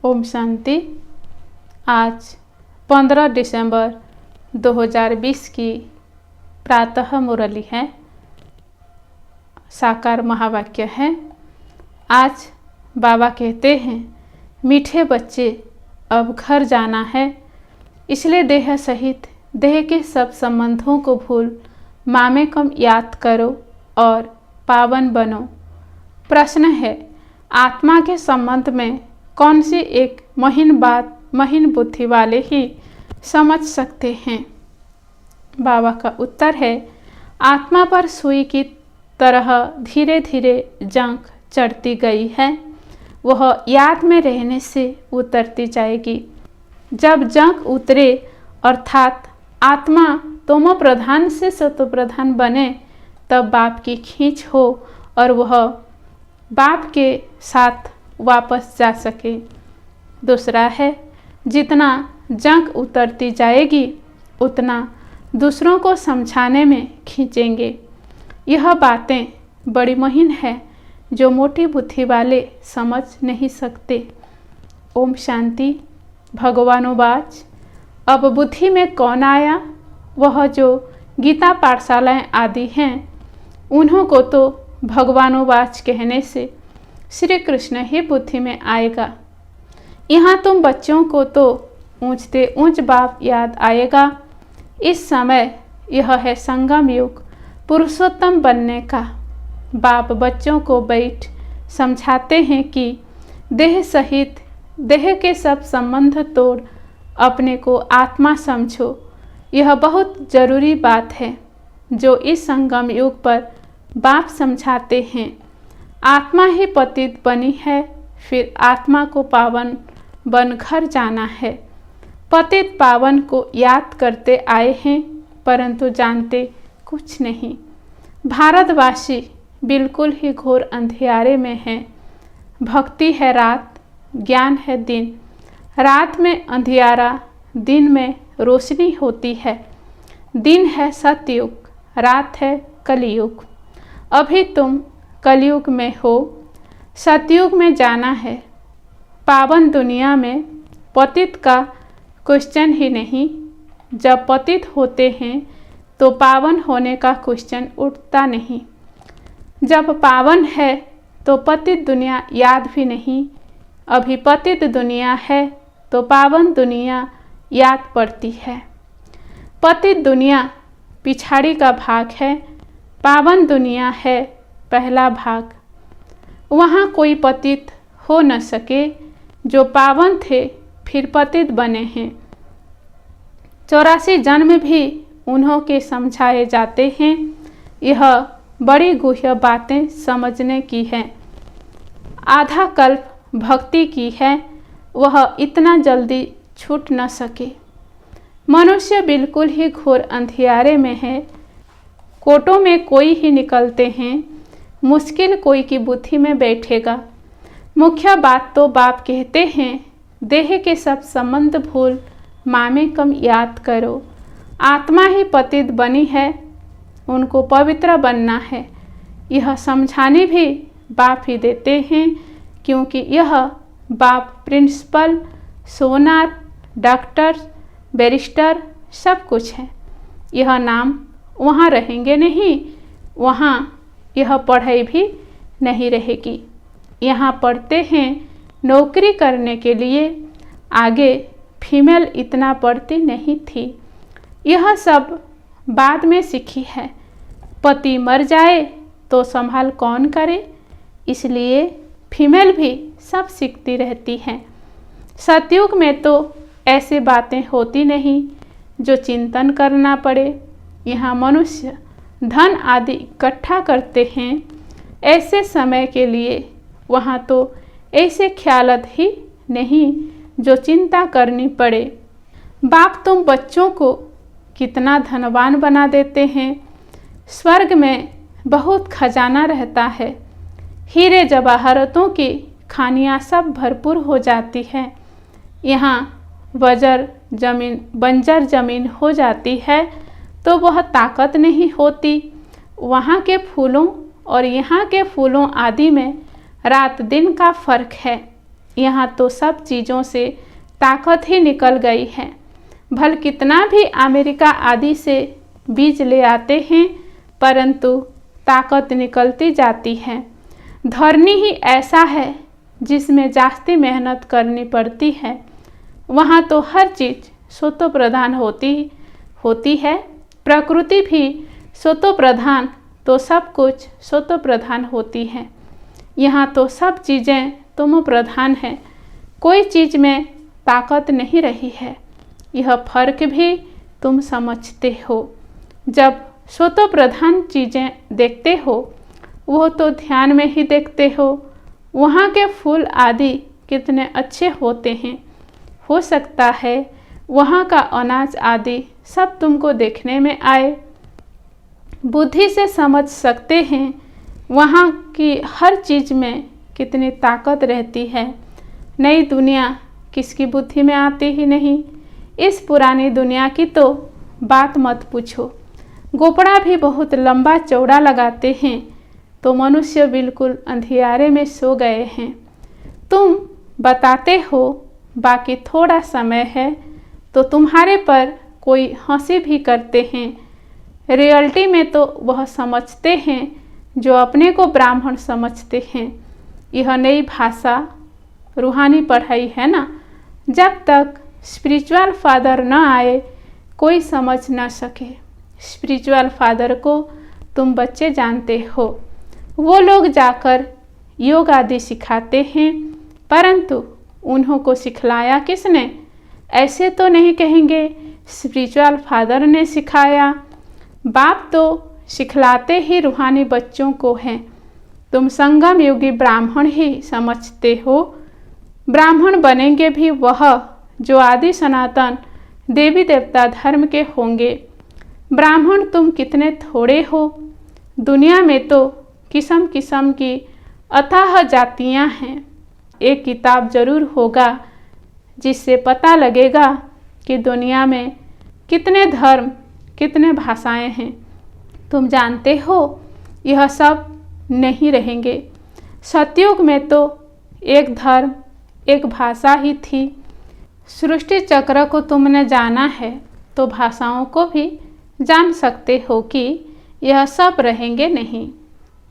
ओम शांति। आज 15 दिसंबर 2020 की प्रातः मुरली है। साकार महावाक्य है। आज बाबा कहते हैं, मीठे बच्चे अब घर जाना है, इसलिए देह सहित देह के सब संबंधों को भूल मामे कम याद करो और पावन बनो। प्रश्न है, आत्मा के संबंध में कौन सी एक महीन बात महीन बुद्धि वाले ही समझ सकते हैं? बाबा का उत्तर है, आत्मा पर सुई की तरह धीरे धीरे जंग चढ़ती गई है। वह याद में रहने से उतरती जाएगी। जब जंग उतरे अर्थात आत्मा तमो प्रधान से सतो प्रधान बने, तब बाप की खींच हो और वह बाप के साथ वापस जा सके। दूसरा है, जितना जंग उतरती जाएगी उतना दूसरों को समझाने में खींचेंगे। यह बातें बड़ी महीन है जो मोटी बुद्धि वाले समझ नहीं सकते। ओम शांति। भगवानुवाच, अब बुद्धि में कौन आया? वह जो गीता पाठशालाएं आदि हैं, उन्हों को तो भगवानुवाच कहने से श्री कृष्ण ही बुद्धि में आएगा। यहाँ तुम बच्चों को तो ऊंचते ऊंच बाप याद आएगा। इस समय यह है संगम युग, पुरुषोत्तम बनने का। बाप बच्चों को बैठ समझाते हैं कि देह सहित देह के सब संबंध तोड़ अपने को आत्मा समझो। यह बहुत जरूरी बात है जो इस संगम युग पर बाप समझाते हैं। आत्मा ही पतित बनी है, फिर आत्मा को पावन बन घर जाना है। पतित पावन को याद करते आए हैं, परंतु जानते कुछ नहीं। भारतवासी बिल्कुल ही घोर अंधियारे में हैं। भक्ति है रात, ज्ञान है दिन। रात में अंधियारा, दिन में रोशनी होती है। दिन है सतयुग, रात है कलयुग। अभी तुम कलयुग में हो, सतयुग में जाना है। पावन दुनिया में पतित का क्वेश्चन ही नहीं। जब पतित होते हैं तो पावन होने का क्वेश्चन उठता नहीं। जब पावन है तो पतित दुनिया याद भी नहीं। अभी पतित दुनिया है तो पावन दुनिया याद पड़ती है। पतित दुनिया पिछाड़ी का भाग है, पावन दुनिया है पहला भाग। वहाँ कोई पतित हो न सके जो पावन थे फिर पतित बने हैं। 84 जन्म भी उन्हों के समझाए जाते हैं। यह बड़ी गुह्य बातें समझने की है। आधा कल्प भक्ति की है, वह इतना जल्दी छूट न सके। मनुष्य बिल्कुल ही घोर अंधियारे में है। कोटों में कोई ही निकलते हैं, मुश्किल कोई की बुद्धि में बैठेगा। मुख्य बात तो बाप कहते हैं, देह के सब संबंध भूल मामे कम याद करो। आत्मा ही पतित बनी है, उनको पवित्र बनना है। यह समझाने भी बाप ही देते हैं, क्योंकि यह बाप प्रिंसिपल, सोनार, डॉक्टर, बैरिस्टर सब कुछ है। यह नाम वहाँ रहेंगे नहीं, वहाँ यह पढ़ाई भी नहीं रहेगी। यहाँ पढ़ते हैं नौकरी करने के लिए। आगे फीमेल इतना पढ़ती नहीं थी। यह सब बाद में सीखी है। पति मर जाए तो संभाल कौन करे, इसलिए फीमेल भी सब सीखती रहती हैं। सतयुग में तो ऐसी बातें होती नहीं जो चिंतन करना पड़े। यहाँ मनुष्य धन आदि इकट्ठा करते हैं ऐसे समय के लिए। वहाँ तो ऐसे ख्यालत ही नहीं जो चिंता करनी पड़े। बाप तुम बच्चों को कितना धनवान बना देते हैं। स्वर्ग में बहुत खजाना रहता है। हीरे जवाहरतों की खानियाँ सब भरपूर हो जाती है। यहाँ बंजर जमीन हो जाती है तो वह ताकत नहीं होती। वहाँ के फूलों और यहाँ के फूलों आदि में रात दिन का फर्क है। यहाँ तो सब चीज़ों से ताकत ही निकल गई है। भल कितना भी अमेरिका आदि से बीज ले आते हैं, परंतु ताकत निकलती जाती है। धरनी ही ऐसा है जिसमें जास्ती मेहनत करनी पड़ती है। वहाँ तो हर चीज़ स्वतो प्रधान होती है। प्रकृति भी स्वतो प्रधान, तो सब कुछ स्वतो प्रधान होती है। यहाँ तो सब चीज़ें तुम प्रधान है, कोई चीज़ में ताकत नहीं रही है। यह फर्क भी तुम समझते हो। जब स्वतो प्रधान चीज़ें देखते हो, वो तो ध्यान में ही देखते हो। वहाँ के फूल आदि कितने अच्छे होते हैं। हो सकता है वहाँ का अनाज आदि सब तुमको देखने में आए। बुद्धि से समझ सकते हैं वहाँ की हर चीज़ में कितनी ताकत रहती है। नई दुनिया किसकी बुद्धि में आती ही नहीं। इस पुरानी दुनिया की तो बात मत पूछो। गोपड़ा भी बहुत लंबा चौड़ा लगाते हैं तो मनुष्य बिल्कुल अंधियारे में सो गए हैं। तुम बताते हो बाकी थोड़ा समय है तो तुम्हारे पर कोई हंसी भी करते हैं। रियलिटी में तो वह समझते हैं जो अपने को ब्राह्मण समझते हैं। यह नई भाषा रूहानी पढ़ाई है ना। जब तक स्पिरिचुअल फादर न आए कोई समझ न सके। स्पिरिचुअल फादर को तुम बच्चे जानते हो। वो लोग जाकर योग आदि सिखाते हैं, परंतु उन्हों को सिखलाया किसने? ऐसे तो नहीं कहेंगे स्पिरिचुअल फादर ने सिखाया। बाप तो सिखलाते ही रूहानी बच्चों को हैं। तुम संगम युगी ब्राह्मण ही समझते हो। ब्राह्मण बनेंगे भी वह जो आदि सनातन देवी देवता धर्म के होंगे। ब्राह्मण तुम कितने थोड़े हो। दुनिया में तो किस्म किस्म की अथाह जातियां हैं। एक किताब जरूर होगा जिससे पता लगेगा कि दुनिया में कितने धर्म, कितने भाषाएं हैं। तुम जानते हो यह सब नहीं रहेंगे। सतयुग में तो एक धर्म, एक भाषा ही थी। सृष्टि चक्र को तुमने जाना है तो भाषाओं को भी जान सकते हो कि यह सब रहेंगे नहीं।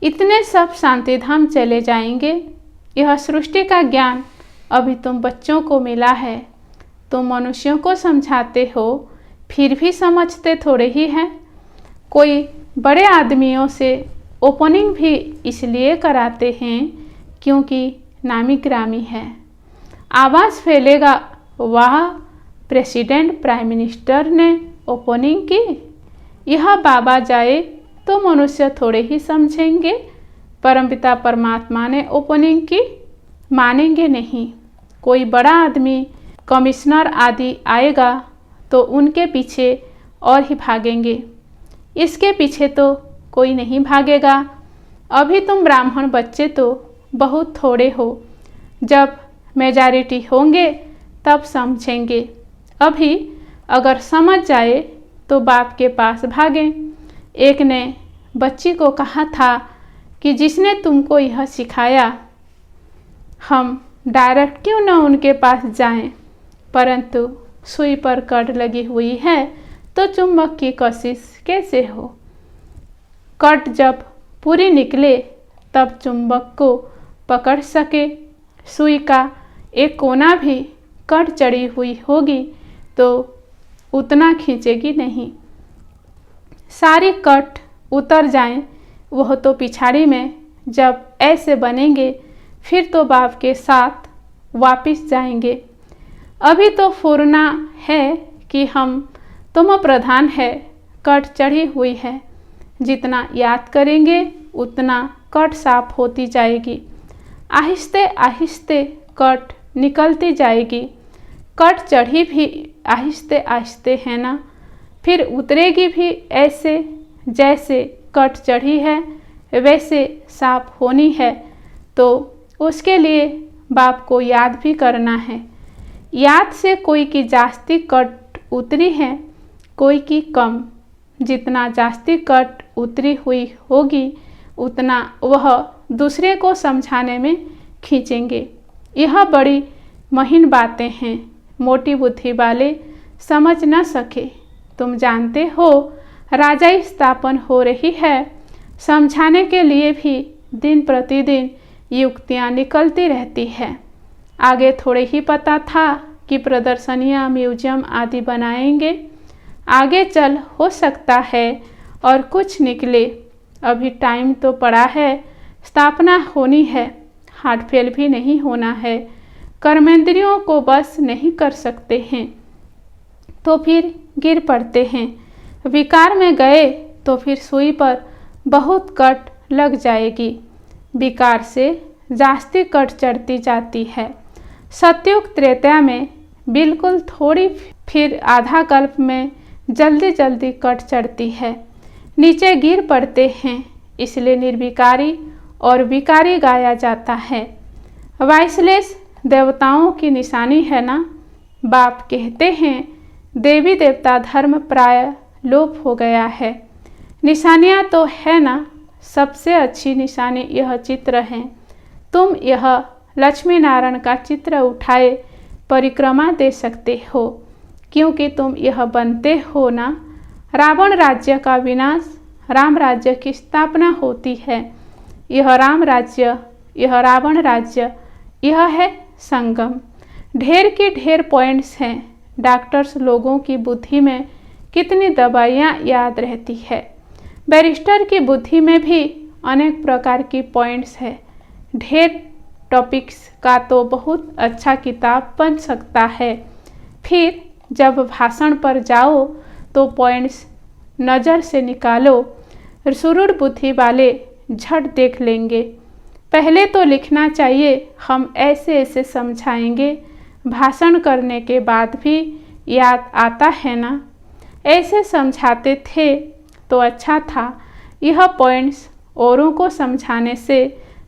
इतने सब शांतिधाम चले जाएंगे। यह सृष्टि का ज्ञान अभी तुम बच्चों को मिला है। तुम मनुष्यों को समझाते हो, फिर भी समझते थोड़े ही हैं। कोई बड़े आदमियों से ओपनिंग भी इसलिए कराते हैं क्योंकि नामी ग्रामी है। आवाज़ फैलेगा, वाह प्रेसिडेंट प्राइम मिनिस्टर ने ओपनिंग की। यह बाबा जाए तो मनुष्य थोड़े ही समझेंगे। परमपिता परमात्मा ने ओपनिंग की, मानेंगे नहीं। कोई बड़ा आदमी, कमिश्नर आदि आएगा तो उनके पीछे और ही भागेंगे। इसके पीछे तो कोई नहीं भागेगा। अभी तुम ब्राह्मण बच्चे तो बहुत थोड़े हो। जब मेजॉरिटी होंगे तब समझेंगे। अभी अगर समझ जाए तो बाप के पास भागें। एक ने बच्ची को कहा था कि जिसने तुमको यह सिखाया, हम डायरेक्ट क्यों न उनके पास जाएं, परंतु सुई पर कड़ लगी हुई है तो चुंबक की कशिश कैसे हो। कट जब पूरी निकले तब चुंबक को पकड़ सके। सुई का एक कोना भी कट चढ़ी हुई होगी तो उतना खींचेगी नहीं। सारी कट उतर जाएं, वह तो पिछाड़ी में जब ऐसे बनेंगे फिर तो बाप के साथ वापिस जाएंगे। अभी तो फुरना है कि हम तुम प्रधान है, कट चढ़ी हुई है। जितना याद करेंगे उतना कट साफ होती जाएगी। आहिस्ते आहिस्ते कट निकलती जाएगी। कट चढ़ी भी आहिस्ते आहिस्ते है ना, फिर उतरेगी भी ऐसे जैसे कट चढ़ी है वैसे साफ होनी है। तो उसके लिए बाप को याद भी करना है। याद से कोई की जास्ती कट उतरी है, कोई की कम। जितना जास्ती कट उतरी हुई होगी उतना वह दूसरे को समझाने में खींचेंगे। यह बड़ी महीन बातें हैं, मोटी बुद्धि वाले समझ न सके। तुम जानते हो राजाई स्थापन हो रही है, समझाने के लिए भी दिन प्रतिदिन युक्तियाँ निकलती रहती है। आगे थोड़े ही पता था कि प्रदर्शनियाँ, म्यूजियम आदि बनाएंगे। आगे चल हो सकता है और कुछ निकले। अभी टाइम तो पड़ा है, स्थापना होनी है, हार्ट फेल भी नहीं होना है। कर्मेंद्रियों को बस नहीं कर सकते हैं तो फिर गिर पड़ते हैं। विकार में गए तो फिर सुई पर बहुत कट लग जाएगी। विकार से जास्ती कट चढ़ती जाती है। सतयुग त्रेता में बिल्कुल थोड़ी, फिर आधा कल्प में जल्दी जल्दी कट चढ़ती है, नीचे गिर पड़ते हैं। इसलिए निर्विकारी और विकारी गाया जाता है। वाइसलेस देवताओं की निशानी है ना। बाप कहते हैं देवी देवता धर्म प्राय लोप हो गया है। निशानियाँ तो है ना, सबसे अच्छी निशानी यह चित्र है। तुम यह लक्ष्मी नारायण का चित्र उठाए परिक्रमा दे सकते हो, क्योंकि तुम यह बनते हो ना। रावण राज्य का विनाश, राम राज्य की स्थापना होती है। यह राम राज्य, यह रावण राज्य, यह है संगम। ढेर के ढेर पॉइंट्स हैं। डॉक्टर्स लोगों की बुद्धि में कितनी दवाइयाँ याद रहती है। बैरिस्टर की बुद्धि में भी अनेक प्रकार की पॉइंट्स है। ढेर टॉपिक्स का तो बहुत अच्छा किताब बन सकता है। फिर जब भाषण पर जाओ तो पॉइंट्स नज़र से निकालो। सुरूर बुद्धि वाले झट देख लेंगे। पहले तो लिखना चाहिए, हम ऐसे ऐसे समझाएंगे। भाषण करने के बाद भी याद आता है ना। ऐसे समझाते थे तो अच्छा था। यह पॉइंट्स औरों को समझाने से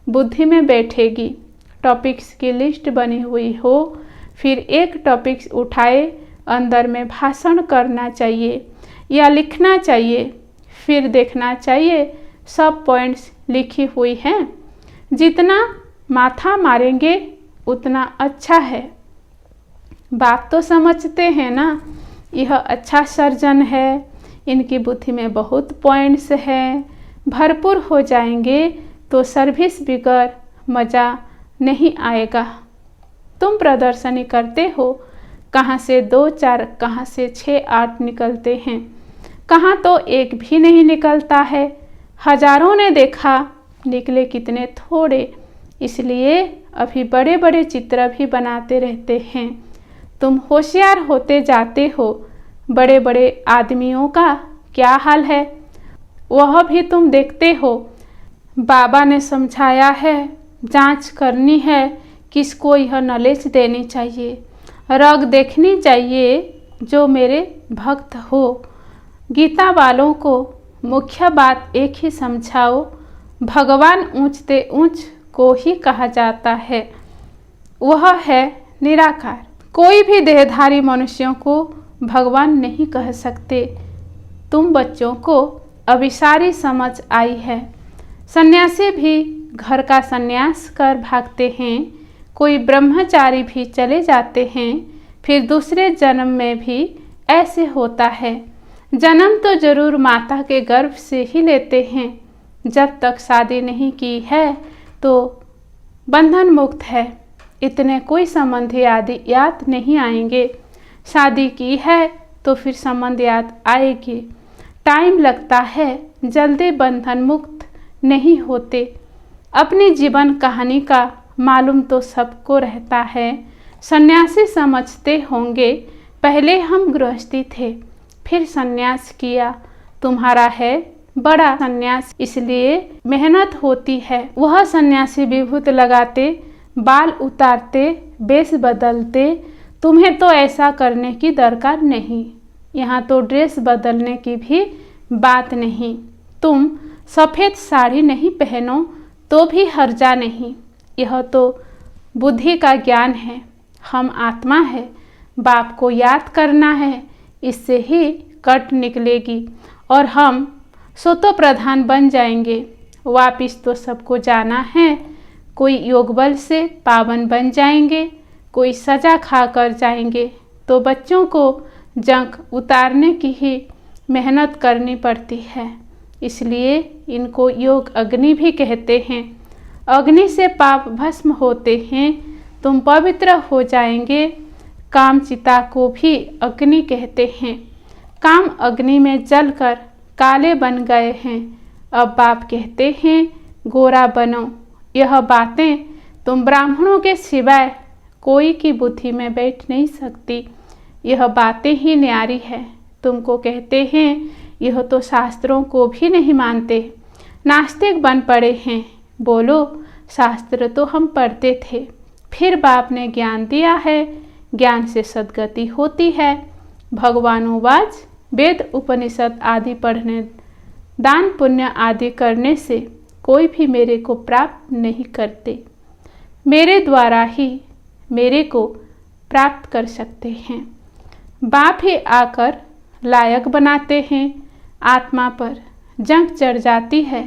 बुद्धि में बैठेगी। टॉपिक्स की लिस्ट बनी हुई हो, फिर एक टॉपिक्स उठाए अंदर में भाषण करना चाहिए या लिखना चाहिए। फिर देखना चाहिए सब पॉइंट्स लिखी हुई हैं। जितना माथा मारेंगे उतना अच्छा है। बात तो समझते हैं ना। यह अच्छा सर्जन है, इनकी बुद्धि में बहुत पॉइंट्स हैं। भरपूर हो जाएंगे तो सर्विस बिगर मज़ा नहीं आएगा। तुम प्रदर्शनी करते हो, कहाँ से 2-4, कहाँ से 6-8 निकलते हैं, कहाँ तो एक भी नहीं निकलता है। हजारों ने देखा, निकले कितने थोड़े। इसलिए अभी बड़े बड़े चित्र भी बनाते रहते हैं। तुम होशियार होते जाते हो। बड़े बड़े आदमियों का क्या हाल है वह भी तुम देखते हो। बाबा ने समझाया है, जांच करनी है, किसको यह नॉलेज देनी चाहिए, रग देखनी चाहिए जो मेरे भक्त हो। गीता वालों को मुख्य बात एक ही समझाओ, भगवान ऊंचते ऊंच को ही कहा जाता है, वह है निराकार। कोई भी देहधारी मनुष्यों को भगवान नहीं कह सकते। तुम बच्चों को अभी सारी समझ आई है। सन्यासी भी घर का सन्यास कर भागते हैं, कोई ब्रह्मचारी भी चले जाते हैं, फिर दूसरे जन्म में भी ऐसे होता है। जन्म तो जरूर माता के गर्भ से ही लेते हैं। जब तक शादी नहीं की है तो बंधन मुक्त है। इतने कोई संबंधी आदि याद नहीं आएंगे। शादी की है तो फिर संबंध याद आएगी। टाइम लगता है, जल्दी बंधन मुक्त नहीं होते। अपनी जीवन कहानी का मालूम तो सबको रहता है। सन्यासी समझते होंगे, पहले हम गृहस्थी थे, फिर सन्यास किया। तुम्हारा है बड़ा सन्यास, इसलिए मेहनत होती है। वह सन्यासी विभूत लगाते, बाल उतारते, वेश बदलते। तुम्हें तो ऐसा करने की दरकार नहीं। यहाँ तो ड्रेस बदलने की भी बात नहीं। तुम सफ़ेद साड़ी नहीं पहनो तो भी हर्जा नहीं। यह तो बुद्धि का ज्ञान है। हम आत्मा है, बाप को याद करना है, इससे ही कट निकलेगी और हम स्वतो प्रधान बन जाएंगे। वापिस तो सबको जाना है, कोई योग बल से पावन बन जाएंगे, कोई सजा खाकर जाएंगे। तो बच्चों को जंक उतारने की ही मेहनत करनी पड़ती है, इसलिए इनको योग अग्नि भी कहते हैं। अग्नि से पाप भस्म होते हैं, तुम पवित्र हो जाएंगे। काम चिता को भी अग्नि कहते हैं। काम अग्नि में जलकर काले बन गए हैं, अब बाप कहते हैं गोरा बनो। यह बातें तुम ब्राह्मणों के सिवाय कोई की बुद्धि में बैठ नहीं सकती। यह बातें ही न्यारी है। तुमको कहते हैं यह तो शास्त्रों को भी नहीं मानते, नास्तिक बन पड़े हैं। बोलो, शास्त्र तो हम पढ़ते थे, फिर बाप ने ज्ञान दिया है, ज्ञान से सद्गति होती है। भगवानोवाच, वेद उपनिषद आदि पढ़ने, दान पुण्य आदि करने से कोई भी मेरे को प्राप्त नहीं करते, मेरे द्वारा ही मेरे को प्राप्त कर सकते हैं। बाप ही आकर लायक बनाते हैं। आत्मा पर जंग चढ़ जाती है,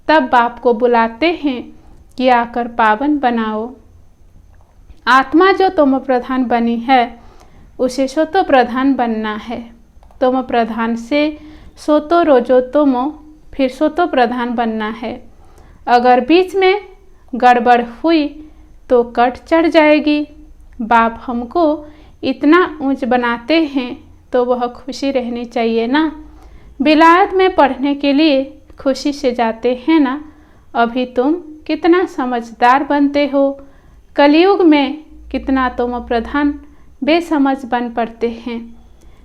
तब बाप को बुलाते हैं कि आकर पावन बनाओ। आत्मा जो तुम प्रधान बनी है, उसे सोतो प्रधान बनना है। तुम प्रधान से सोतो रोजो तुमो, फिर सोतो प्रधान बनना है। अगर बीच में गड़बड़ हुई तो कट चढ़ जाएगी। बाप हमको इतना ऊंच बनाते हैं तो वह खुशी रहनी चाहिए ना। विलायत में पढ़ने के लिए खुशी से जाते हैं ना। अभी तुम कितना समझदार बनते हो, कलयुग में कितना तुम प्रधान बेसमझ बन पड़ते हैं।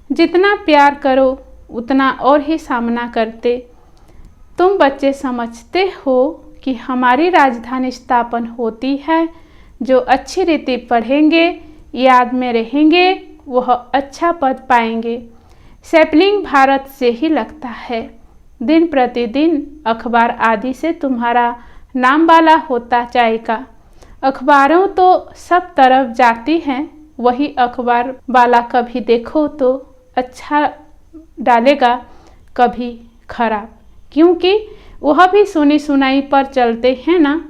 जितना प्यार करो उतना और ही सामना करते। तुम बच्चे समझते हो कि हमारी राजधानी स्थापन होती है। जो अच्छी रीति पढ़ेंगे, याद में रहेंगे, वह अच्छा पद पाएंगे। सैपलिंग भारत से ही लगता है। दिन प्रतिदिन अखबार आदि से तुम्हारा नाम वाला होता जाएगा। अखबारों तो सब तरफ जाती हैं, वही अखबार वाला कभी देखो तो अच्छा डालेगा, कभी खराब, क्योंकि वह भी सुनी सुनाई पर चलते हैं ना।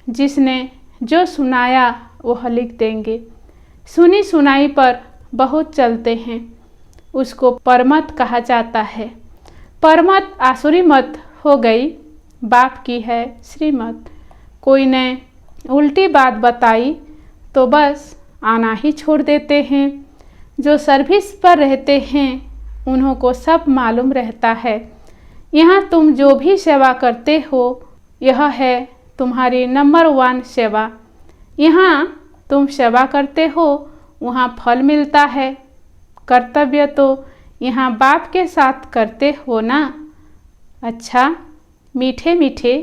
जिसने जो सुनाया वह लिख देंगे। सुनी सुनाई पर बहुत चलते हैं, उसको परमत कहा जाता है। परमत आसुरी मत हो गई, बाप की है श्रीमत। कोई ने उल्टी बात बताई तो बस आना ही छोड़ देते हैं। जो सर्विस पर रहते हैं उन्हों को सब मालूम रहता है। यहाँ तुम जो भी सेवा करते हो, यह है तुम्हारी नंबर 1 सेवा। यहाँ तुम सेवा करते हो, वहाँ फल मिलता है। कर्तव्य तो यहाँ बाप के साथ करते हो ना। अच्छा, मीठे मीठे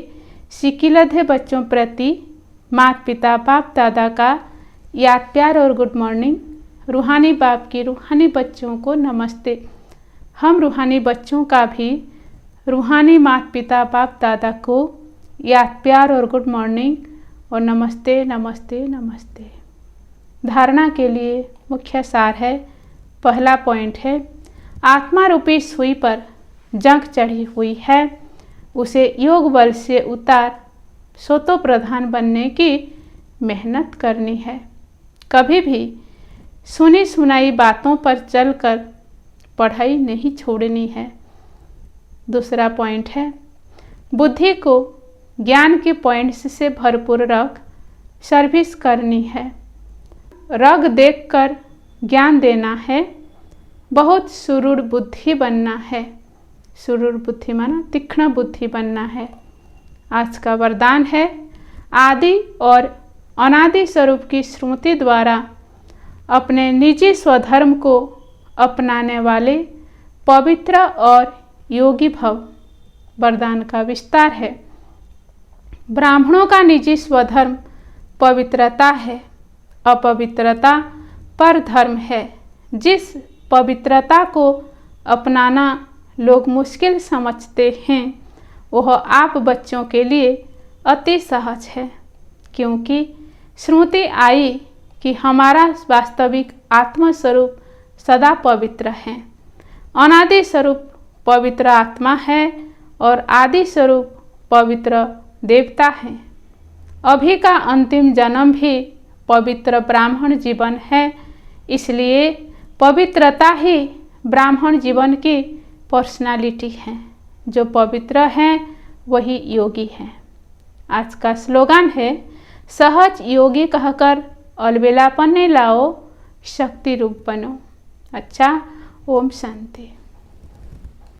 सिकिलधे बच्चों प्रति माता पिता बाप दादा का याद प्यार और गुड मॉर्निंग। रूहानी बाप की रूहानी बच्चों को नमस्ते। हम रूहानी बच्चों का भी रूहानी माता पिता बाप दादा को याद प्यार और गुड मॉर्निंग और नमस्ते नमस्ते नमस्ते। धारणा के लिए मुख्य सार है। पहला पॉइंट है, आत्मा रूपी सुई पर जंग चढ़ी हुई है, उसे योग बल से उतार सोतो प्रधान बनने की मेहनत करनी है। कभी भी सुनी सुनाई बातों पर चलकर पढ़ाई नहीं छोड़नी है। दूसरा पॉइंट है, बुद्धि को ज्ञान के पॉइंट्स से भरपूर रख सर्विस करनी है। रग देखकर ज्ञान देना है। बहुत सुरूर बुद्धि बनना है। सुरूर बुद्धि माना तीक्ष्ण बुद्धि बनना है। आज का वरदान है, आदि और अनादि स्वरूप की स्मृति द्वारा अपने निजी स्वधर्म को अपनाने वाले पवित्र और योगी भव। वरदान का विस्तार है। ब्राह्मणों का निजी स्वधर्म पवित्रता है, अपवित्रता पर धर्म है। जिस पवित्रता को अपनाना लोग मुश्किल समझते हैं, वह आप बच्चों के लिए अति सहज है, क्योंकि श्रुति आई कि हमारा वास्तविक आत्मस्वरूप सदा पवित्र है। अनादि स्वरूप पवित्र आत्मा है और आदि स्वरूप पवित्र देवता है। अभी का अंतिम जन्म भी पवित्र ब्राह्मण जीवन है, इसलिए पवित्रता ही ब्राह्मण जीवन की पर्सनालिटी है। जो पवित्र हैं वही योगी हैं। आज का स्लोगन है, सहज योगी कहकर अलबेलापन ने लाओ, शक्ति रूप बनो। अच्छा, ओम शांति।